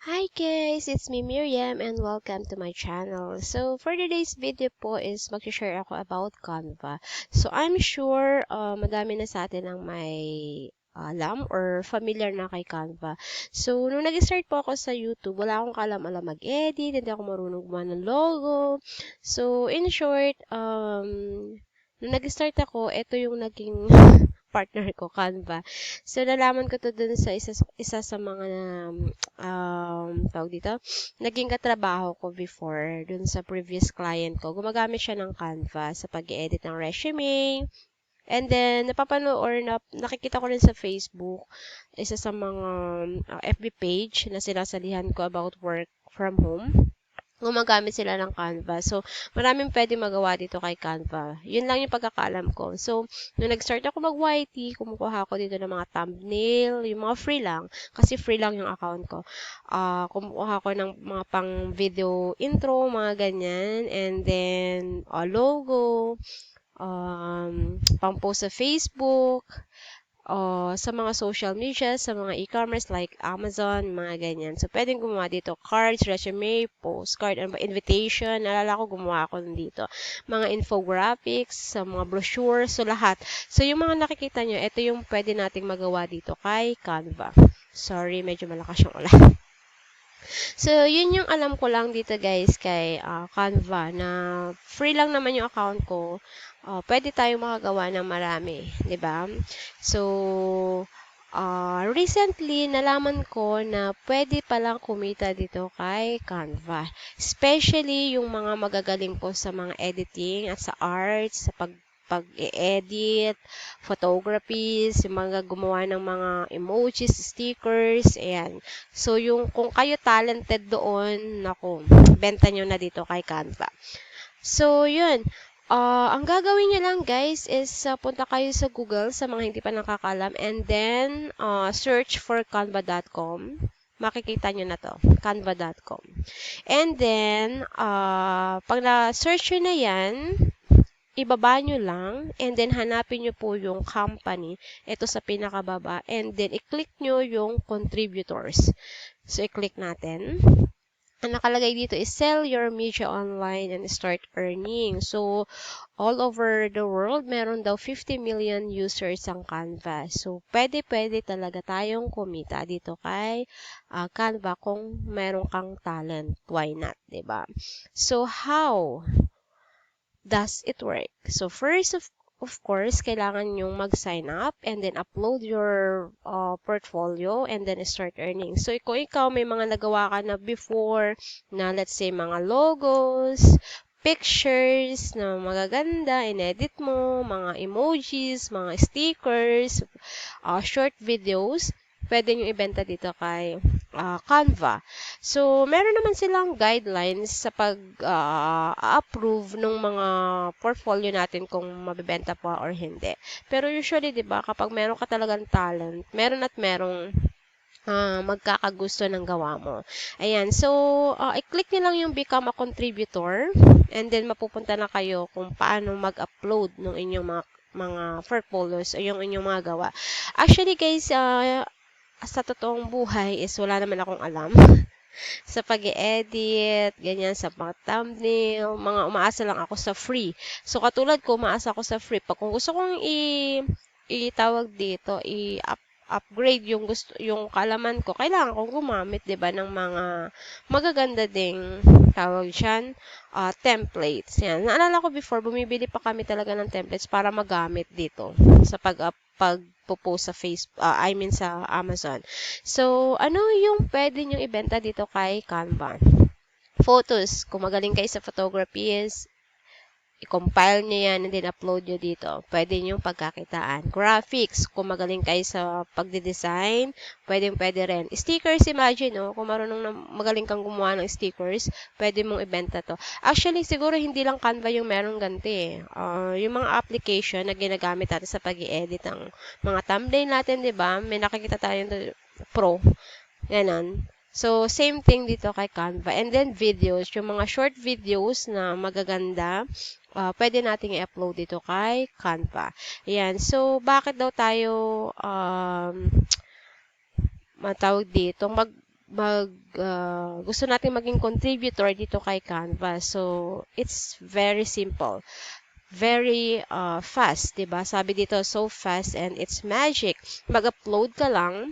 Hi guys, it's me Miriam and welcome to my channel. So for today's video po is mag-share ako about Canva. So I'm sure madami na sa atin ang may alam or familiar na kay Canva. So nung nag-start po ako sa YouTube, wala akong kaalam-alam mag-edit, hindi ako marunong gumawa ng logo. So in short, nung nag-start ako, ito yung naging partner ko, Canva. So, nalaman ko to dun sa isa sa mga tawag dito, naging katrabaho ko before dun sa previous client ko. Gumagamit siya ng Canva sa pag-edit ng resume. And then, napapanood or nakikita ko rin sa Facebook, isa sa mga FB page na sinasalihan ko about work from home. Gumagamit sila ng Canva. So, maraming pwede magawa dito kay Canva. Yun lang yung pagkakaalam ko. So, nung nag-start ako mag-YT, kumukuha ako dito ng mga thumbnail, yung mga free lang. Kasi free lang yung account ko. Kumukuha ako ng mga pang video intro, mga ganyan. And then, logo, pang post sa Facebook, sa mga social media, sa mga e-commerce like Amazon, mga ganyan. So, pwedeng gumawa dito. Cards, resume, postcard, invitation. Nalala ko, gumawa ako dito. Mga infographics, sa mga brochures, so lahat. So, yung mga nakikita nyo, ito yung pwede nating magawa dito kay Canva. Sorry, medyo malakas yung ulan. So, yun yung alam ko lang dito guys kay Canva na free lang naman yung account ko. Pwede tayong makagawa ng marami, 'di ba? So, recently nalaman ko na pwede palang kumita dito kay Canva. Especially yung mga magagaling po sa mga editing at sa arts, sa pag-edit, photographies, yung mga gumawa ng mga emojis, stickers, ayan. So, kung kayo talented doon, naku, benta nyo na dito kay Canva. So, yun. Ang gagawin nyo lang, guys, is punta kayo sa Google, sa mga hindi pa nakakalam, and then, search for canva.com. Makikita nyo na to, canva.com. And then, pag na-search nyo na yan, ibaba nyo lang, and then hanapin nyo po yung company, ito sa pinakababa, and then i-click nyo yung contributors. So, i-click natin. Ang nakalagay dito is sell your media online and start earning. So, all over the world, meron daw 50 million users ang Canva. So, pwede talaga tayong kumita dito kay Canva kung meron kang talent. Why not, diba? So, how does it work? So, first of course, kailangan yung mag-sign up and then upload your portfolio and then start earning. So, kung ikaw may mga nagawa ka na before na let's say mga logos, pictures na magaganda, in-edit mo, mga emojis, mga stickers, short videos, pwede nyo ibenta dito kay Canva. So, meron naman silang guidelines sa pag-approve ng mga portfolio natin kung mabibenta pa or hindi. Pero usually, di ba, kapag meron ka talagang talent, meron at merong magkakagusto ng gawa mo. Ayan. So, i-click nyo lang yung become a contributor and then mapupunta na kayo kung paano mag-upload ng inyong mga portfolios o yung inyong mga gawa. Actually, guys, sa totoong buhay is wala naman akong alam sa pag-edit, ganyan, sa mga thumbnail, mga umaasa lang ako sa free. So, katulad ko, umaasa ako sa free. Pag kung gusto kong itawag dito, upgrade yung kaalaman ko, kailangan kong gumamit, 'di ba, ng mga magaganda ding tawag diyan, templates. Yan. Naalala ko before, bumibili pa kami talaga ng templates para magamit dito sa pagpo-post sa Facebook, sa Amazon. So, ano yung pwede nyo ibenta dito kay Canva? Photos. Kung magaling kayo sa photography, i-compile nyo yan and then upload nyo dito. Pwede nyo pagkakitaan. Graphics, kung magaling kayo sa pagde-design, pwede rin. Stickers, imagine, kung magaling kang gumawa ng stickers, pwede mong ibenta to. Actually, siguro hindi lang Canva yung meron ganti. Yung mga application na ginagamit natin sa pag-i-edit ng mga thumbnail natin, di ba? May nakikita tayo pro. Ganon. So, same thing dito kay Canva. And then, videos. Yung mga short videos na magaganda, pwede nating i-upload dito kay Canva. Ayan. So, bakit daw tayo matawag dito? gusto natin maging contributor dito kay Canva. So, it's very simple. Very fast, 'di ba? Sabi dito, so fast and it's magic. Mag-upload ka lang.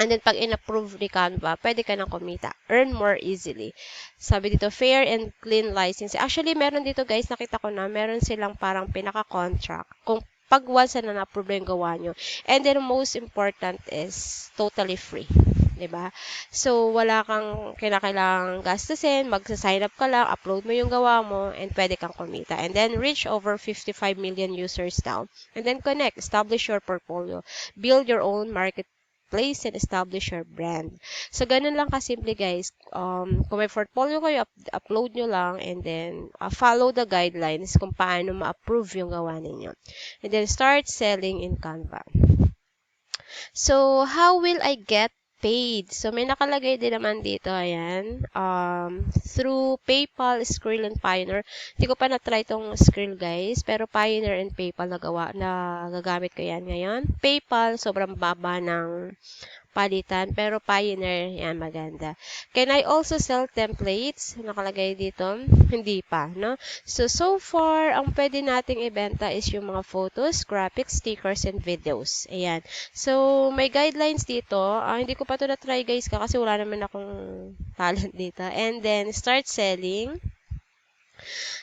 And then, pag in-approve ni Canva, pwede ka nang kumita. Earn more easily. Sabi dito, fair and clean license. Actually, meron dito guys, nakita ko na, meron silang parang pinaka-contract. Kung pag once na na-approve yung gawa nyo. And then, most important is totally free. 'Di ba? So, wala kang kinakailangang gastusin. Magsa-sign up ka lang, upload mo yung gawa mo, and pwede kang kumita. And then, reach over 55 million users now. And then, connect. Establish your portfolio. Build your own market place and establish your brand. So, ganun lang kasimple guys. Kung may portfolio kayo, upload nyo lang and then follow the guidelines kung paano ma-approve yung gawa ninyo. And then, start selling in Canva. So, how will I get paid? So, may nakalagay din naman dito, ayan. Through PayPal, Skrill, and Pioneer. Hindi ko pa na-try itong Skrill, guys. Pero Pioneer and PayPal na gagamit ko yan ngayon. PayPal, sobrang baba ng palitan. Pero Pioneer, yan, maganda. Can I also sell templates? Nakalagay dito. Hindi pa, no? So far, ang pwede nating ibenta is yung mga photos, graphics, stickers, and videos. Ayan. So, may guidelines dito. Hindi ko pa ito na-try, guys, kasi wala naman akong talent dito. And then, start selling.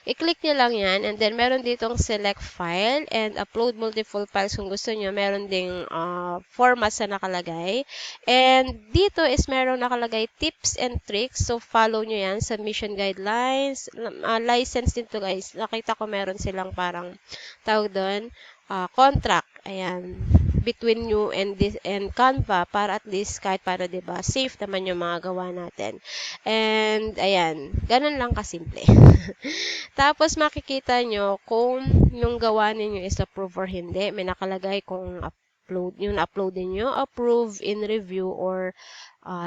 I-click nyo lang yan, and then meron ditong select file and upload multiple files kung gusto nyo. Meron ding formats na nakalagay. And dito is meron nakalagay tips and tricks. So, follow nyo yan. Submission guidelines. License dito, guys. Nakita ko meron silang parang tawag doon, contract. Ayan. Between you and Canva para at least kahit para 'di ba safe naman yung mga gawa natin. And ayan, ganun lang kasimple. Tapos makikita nyo kung yung gawa ninyo is approve or hindi. May nakalagay kung yung upload niyo, approve, in review, or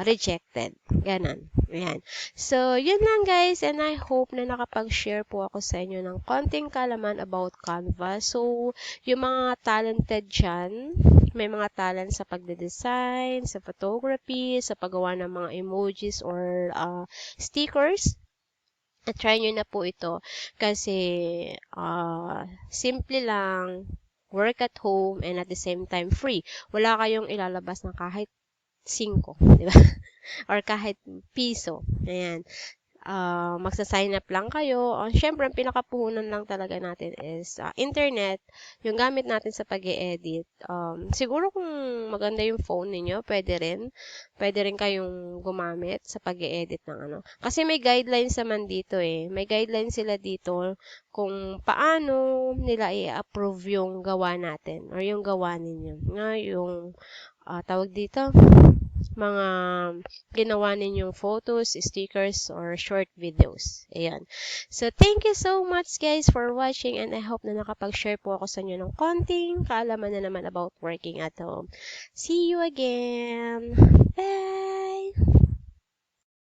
rejected. Ganon. Ayan. So, yun lang guys, and I hope na nakapag-share po ako sa inyo ng konting kalaman about Canva. So, yung mga talented dyan, may mga talent sa pagde-design, sa photography, sa paggawa ng mga emojis or stickers. Try nyo na po ito kasi simple lang, work at home, and at the same time free. Wala kayong ilalabas ng kahit 5, di ba? Or kahit piso. Ayan. Magsa-sign up lang kayo. Syempre, ang pinakapuhunan lang talaga natin is internet, yung gamit natin sa pag-e-edit. Siguro kung maganda yung phone ninyo, pwede rin kayong gumamit sa pag-e-edit ng ano. Kasi may guidelines naman dito eh. May guidelines sila dito kung paano nila i-approve yung gawa natin or yung gawa ninyo. Yung tawag dito, mga ginawa ninyong photos, stickers, or short videos. Ayan. So, thank you so much guys for watching, and I hope na nakapag-share po ako sa inyo ng konting kaalaman na naman about working at home. See you again! Bye!